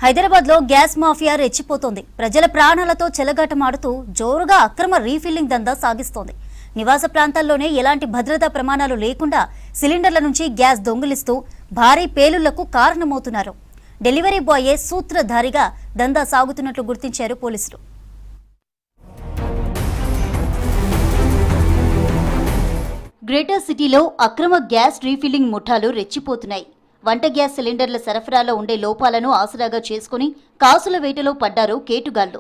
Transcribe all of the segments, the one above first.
హైదరాబాద్ లో gas mafia రెచ్చిపోతోంది. ప్రజల ప్రాణాలతో చెలగాటమాడుతూ జోరుగా అక్రమ రీఫిల్లింగ్ దందా సాగిస్తోంది. నివాస ప్రాంతాల్లోనే ఎలాంటి భద్రతా ప్రమాణాలు లేకుండా సిలిండర్ల నుంచి గ్యాస్ దొంగిలిస్తూ భారీ పేలుళ్లకు కారణమవుతున్నారు. డెలివరీ బాయే సూత్రధారిగా దందా సాగుతున్నట్లు గుర్తించారు పోలీసులు. గ్రేటర్ సిటీలో అక్రమ గ్యాస్ రీఫిల్లింగ్ ముఠాలు రెచ్చిపోతున్నాయి. వంట గ్యాస్ సిలిండర్ల సరఫరాలో ఉండే లోపాలను ఆసరాగా చేసుకుని కాసుల వేటలో పడ్డారు కేటుగాళ్లు.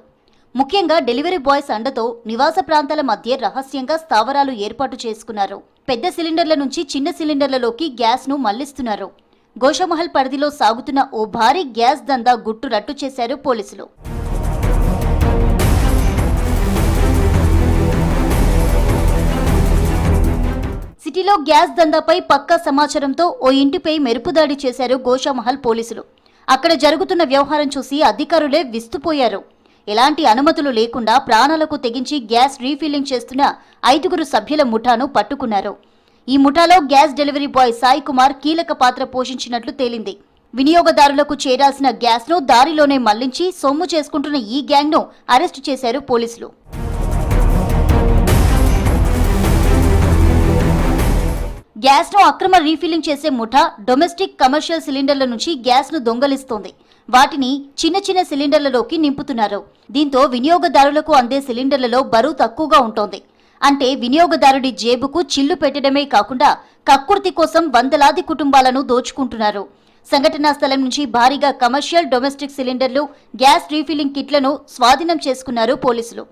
ముఖ్యంగా డెలివరీ బాయ్స్ అండతో నివాస ప్రాంతాల మధ్య రహస్యంగా స్థావరాలు ఏర్పాటు చేసుకున్నారు. పెద్ద సిలిండర్ల నుంచి చిన్న సిలిండర్లలోకి గ్యాస్ను మళ్లిస్తున్నారు. గోషామహల్ పరిధిలో సాగుతున్న ఓ భారీ గ్యాస్ దందా గుట్టు రట్టు చేశారు పోలీసులు. సిటీలో గ్యాస్ దందాపై పక్కా సమాచారంతో ఓ ఇంటిపై మెరుపుదాడి చేశారు గోషామహల్ పోలీసులు. అక్కడ జరుగుతున్న వ్యవహారం చూసి అధికారులే విస్తుపోయారు. ఎలాంటి అనుమతులు లేకుండా ప్రాణాలకు తెగించి గ్యాస్ రీఫిల్లింగ్ చేస్తున్న 5 సభ్యుల ముఠాను పట్టుకున్నారు. ఈ ముఠాలో gas delivery boy Sai Kumar కీలక పాత్ర పోషించినట్లు తేలింది. వినియోగదారులకు చేరాల్సిన గ్యాస్ను దారిలోనే మళ్లించి సొమ్ము చేసుకుంటున్న ఈ గ్యాంగ్ను అరెస్టు చేశారు పోలీసులు. గ్యాస్ను అక్రమ రీఫిల్లింగ్ చేసే ముఠా డొమెస్టిక్ కమర్షియల్ సిలిండర్ల నుంచి గ్యాస్ను దొంగలిస్తోంది. వాటిని చిన్న చిన్న సిలిండర్లలోకి నింపుతున్నారు. దీంతో వినియోగదారులకు అందే సిలిండర్లలో బరువు తక్కువగా ఉంటోంది. అంటే వినియోగదారుడి జేబుకు చిల్లు పెట్టడమే కాకుండా కక్కుర్తి కోసం వందలాది కుటుంబాలను దోచుకుంటున్నారు. సంఘటనా స్థలం నుంచి భారీగా కమర్షియల్ డొమెస్టిక్ సిలిండర్లు, గ్యాస్ రీఫిల్లింగ్ కిట్లను స్వాధీనం చేసుకున్నారు పోలీసులు.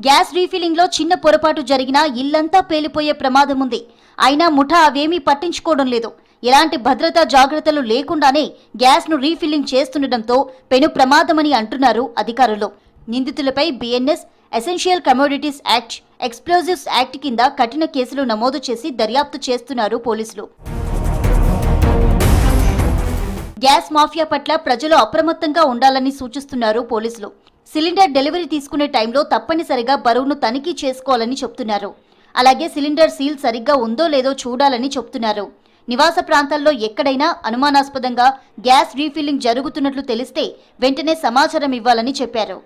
గ్యాస్ రీఫిల్లింగ్ లో చిన్న పొరపాటు జరిగినా ఇల్లంతా పేలిపోయే ప్రమాదం ఉంది. అయినా ముఠా అవేమీ పట్టించుకోవడం లేదు. ఎలాంటి భద్రతా జాగ్రత్తలు లేకుండానే గ్యాస్ ను రీఫిల్లింగ్ చేస్తుండటంతో పెను ప్రమాదమని అంటున్నారు అధికారులు. నిందితులపై BNS, essential commodities act, explosives act కింద కఠిన కేసులు నమోదు చేసి దర్యాప్తు చేస్తున్నారు పోలీసులు. గ్యాస్ మాఫియా పట్ల ప్రజలు అప్రమత్తంగా ఉండాలని సూచిస్తున్నారు పోలీసులు. సిలిండర్ డెలివరీ తీసుకునే టైంలో తప్పనిసరిగా బరువును తనిఖీ చేసుకోవాలని చెప్తున్నారు. అలాగే సిలిండర్ సీల్ సరిగ్గా ఉందో లేదో చూడాలని చెప్తున్నారు. నివాస ప్రాంతాల్లో ఎక్కడైనా అనుమానాస్పదంగా గ్యాస్ రీఫిల్లింగ్ జరుగుతున్నట్లు తెలిస్తే వెంటనే సమాచారం ఇవ్వాలని చెప్పారు.